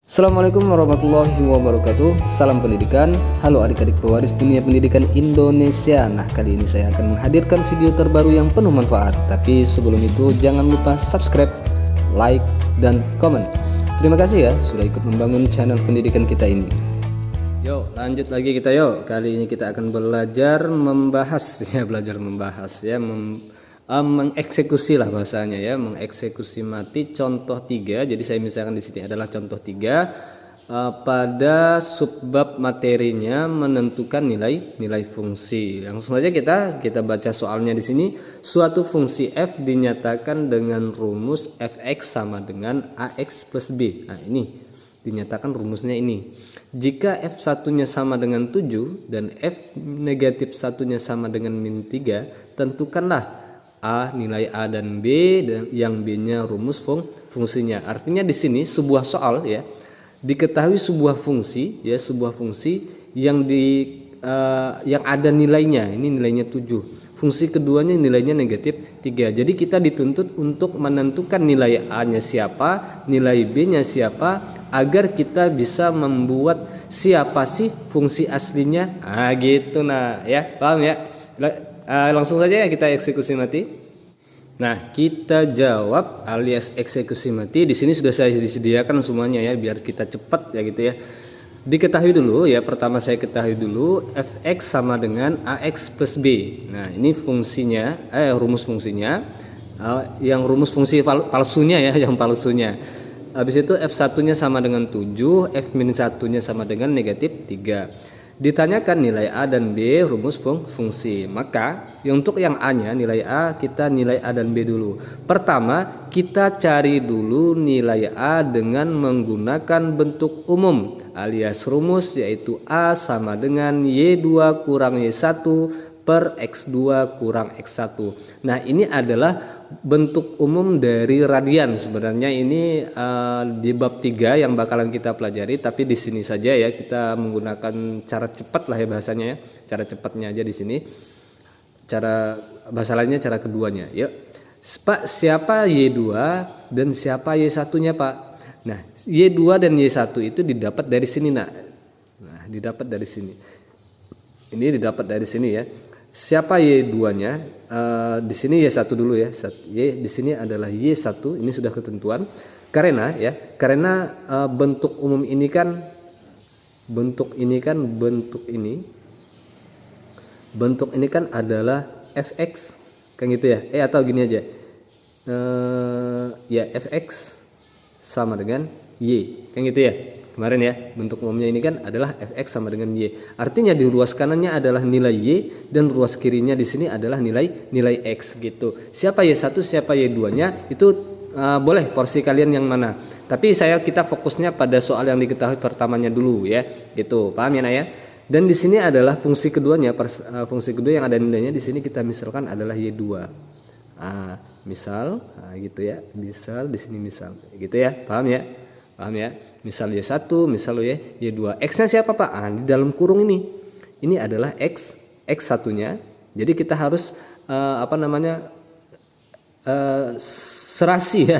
Assalamualaikum warahmatullahi wabarakatuh. Salam pendidikan. Halo adik-adik pewaris dunia pendidikan Indonesia. Nah, kali ini saya akan menghadirkan video terbaru yang penuh manfaat. Tapi sebelum itu jangan lupa subscribe, like, dan komen. Terima kasih ya sudah ikut membangun channel pendidikan kita ini. Yuk lanjut lagi kita yuk. Kali ini kita akan belajar membahas mengeksekusi lah bahasanya ya, mengeksekusi mati contoh 3. Jadi saya misalkan di sini adalah contoh 3 pada subbab materinya menentukan nilai fungsi. Langsung saja kita baca soalnya di sini. Suatu fungsi f dinyatakan dengan rumus fx sama dengan ax plus b. Nah, ini dinyatakan rumusnya ini. Jika f satunya sama dengan 7 dan f negatif satunya sama dengan min 3, tentukanlah A, nilai A dan B, dan yang B-nya rumus fungsinya. Artinya di sini sebuah soal ya, diketahui sebuah fungsi ya, sebuah fungsi yang yang ada nilainya, ini nilainya 7. Fungsi keduanya nilainya negatif 3. Jadi kita dituntut untuk menentukan nilai A-nya siapa, nilai B-nya siapa, agar kita bisa membuat siapa sih fungsi aslinya. Gitu nah ya, paham ya? Langsung saja ya kita eksekusi mati. Nah, kita jawab alias eksekusi mati. Di sini sudah saya disediakan semuanya ya, biar kita cepat ya gitu ya. Diketahui dulu ya, pertama saya ketahui dulu fx sama dengan ax plus b. Nah, ini fungsinya, rumus fungsinya, yang rumus fungsi palsunya ya, yang palsunya. Habis itu f1-nya sama dengan 7, f-1-nya sama dengan negatif 3. Ditanyakan nilai A dan B rumus fungsi. Maka untuk yang A-nya nilai A, kita nilai A dan B dulu. Pertama kita cari dulu nilai A dengan menggunakan bentuk umum alias rumus, yaitu A sama dengan Y2 kurang Y1 per X2 kurang X1. Nah, ini adalah bentuk umum dari radian. Sebenarnya ini di bab 3 yang bakalan kita pelajari, tapi di sini saja ya kita menggunakan cara cepat lah ya bahasanya ya. Cara cepatnya aja di sini. Cara bahasa lainnya cara keduanya. Yuk. Pak, siapa Y2 dan siapa Y1-nya, Pak? Nah, Y2 dan Y1 itu didapat dari sini, Nak. Nah, didapat dari sini. Ini didapat dari sini ya. Siapa Y2-nya? Di sini Y1 dulu ya. Y di sini adalah Y1, ini sudah ketentuan. Karena bentuk umum ini kan bentuk ini kan adalah fx kan gitu ya. Atau gini aja. Ya fx sama dengan y kan gitu ya. Kemarin ya, bentuk umumnya ini kan adalah fx sama dengan y. Artinya di ruas kanannya adalah nilai y dan ruas kirinya di sini adalah nilai x gitu. Siapa y1, siapa y2-nya itu boleh porsi kalian yang mana. Tapi kita fokusnya pada soal yang diketahui pertamanya dulu ya. Gitu. Paham ya, Nak ya? Dan di sini adalah fungsi keduanya, fungsi kedua yang ada nilainya di sini kita misalkan adalah y2. Misal gitu ya. Misal di sini misal. Gitu ya. Paham ya? Paham ya? Misal Y1, misal Y2. X-nya siapa, Pak? Di dalam kurung ini. Ini adalah X1-nya. Jadi kita harus serasi ya.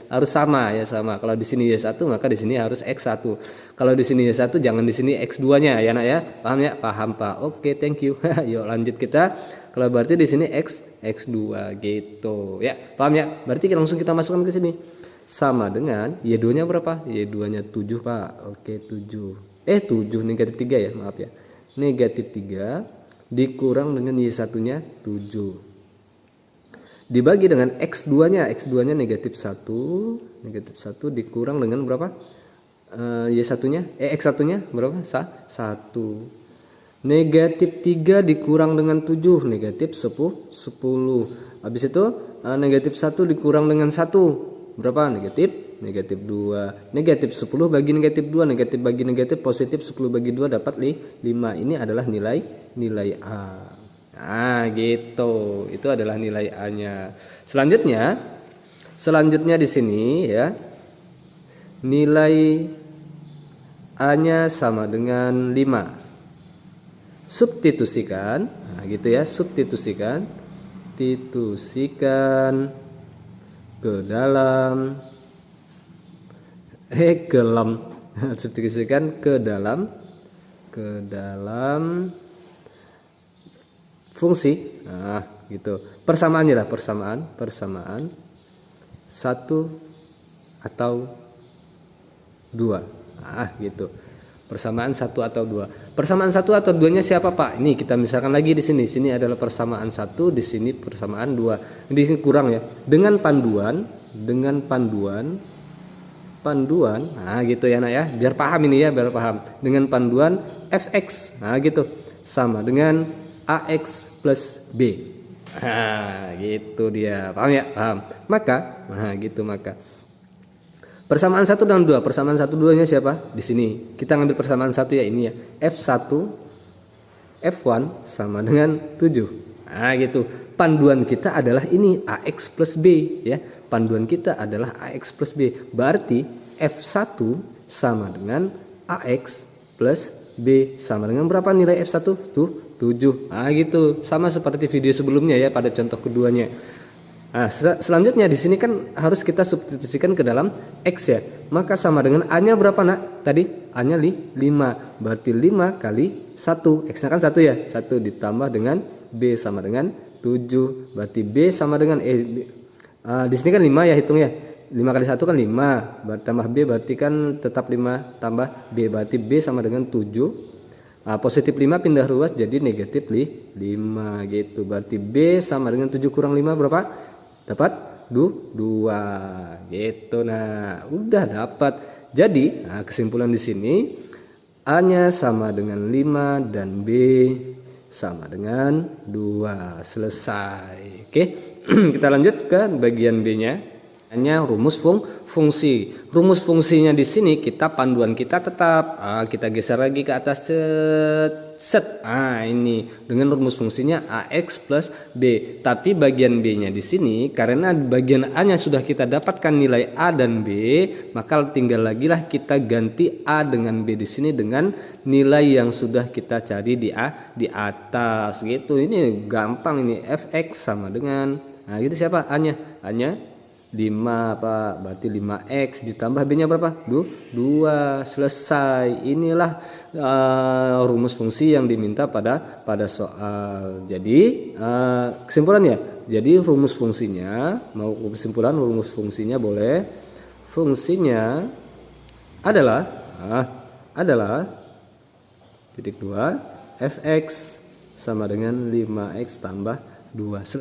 Harus sama. Kalau di sini Y1 maka di sini harus X1. Kalau di sini Y1 jangan di sini X2-nya ya, Nak ya. Paham ya? Paham, Pak. Oke, thank you. Yuk lanjut kita. Kalau berarti di sini X2 gitu ya. Paham ya? Berarti langsung kita masukkan ke sini. Sama dengan Y2-nya berapa? Y2-nya 7, Pak. Oke, 7. 7 negatif 3 ya, maaf ya. Negatif 3 dikurang dengan Y1-nya 7. Dibagi dengan X2-nya. X2-nya negatif 1. Negatif 1 dikurang dengan berapa? Y1-nya? X1-nya berapa? 1. Negatif 3 dikurang dengan 7. Negatif 10. Habis itu negatif 1 dikurang dengan 1. Berapa? Negatif 2. Negatif 10 bagi negatif 2, negatif bagi negatif, positif 10 bagi 2 dapat 5. Ini adalah nilai A. Nah, gitu. Itu adalah nilai A-nya. Selanjutnya di sini ya. Nilai A-nya sama dengan 5. Substitusikan. Nah, gitu ya, substitusikan ke dalam Kelam. Substitusikan ke dalam fungsi. Nah, gitu. Persamaannya lah, persamaan 1 atau 2. Nah, gitu. Persamaan 1 atau 2. Persamaan 1 atau 2-nya siapa, Pak? Ini kita misalkan lagi di sini. Sini adalah persamaan 1, di sini persamaan 2. Di sini kurang ya. Dengan panduan, nah gitu ya, Nak ya. Biar paham ini ya, biar paham. Dengan panduan fx. Nah, gitu. Sama dengan ax plus b. Nah, gitu dia. Paham ya? Paham. Maka, nah gitu maka. Persamaan 1 dan 2. Persamaan 1 2-nya siapa? Di sini. Kita ngambil persamaan 1 ya, ini ya. F1 F1 sama dengan 7. Nah, gitu. Panduan kita adalah ini AX plus B ya. Panduan kita adalah AX plus B. Berarti F1 sama dengan AX plus B sama dengan berapa nilai F1? Tuh 7. Nah, gitu. Sama seperti video sebelumnya ya pada contoh keduanya. Nah, selanjutnya di sini kan harus kita substitusikan ke dalam X ya. Maka sama dengan A-nya berapa, Nak? Tadi A-nya 5. Berarti 5 kali 1. X-nya kan 1 ya. 1 ditambah dengan B sama dengan 7. Berarti B sama dengan di sini kan 5 ya, hitung ya. 5 kali 1 kan 5. Berarti tambah B berarti kan tetap 5 tambah B. Berarti B sama dengan 7. Positif 5 pindah ruas jadi negatif 5 gitu. Berarti B sama dengan 7 kurang 5 berapa? Dapat 2 gitu. Nah, udah dapat. Jadi, kesimpulan di sini A-nya sama dengan 5 dan B sama dengan 2. Selesai. Oke. Kita lanjut ke bagian B-nya. Hanya rumus fungsi. Rumus fungsinya di sini kita panduan kita tetap kita geser lagi ke atas set. Ini dengan rumus fungsinya AX plus B. Tapi bagian B-nya di sini karena bagian A-nya sudah kita dapatkan nilai A dan B, maka tinggal lagi lah kita ganti A dengan B di sini dengan nilai yang sudah kita cari di atas gitu. Ini gampang ini. Fx sama dengan gitu siapa A-nya? A-nya 5 apa? Berarti 5x ditambah B-nya berapa? 2. Selesai. Inilah rumus fungsi yang diminta pada soal. Jadi kesimpulannya, jadi rumus fungsinya, mau kesimpulan rumus fungsinya boleh. Fungsinya adalah titik 2 fx sama dengan 5x tambah 2.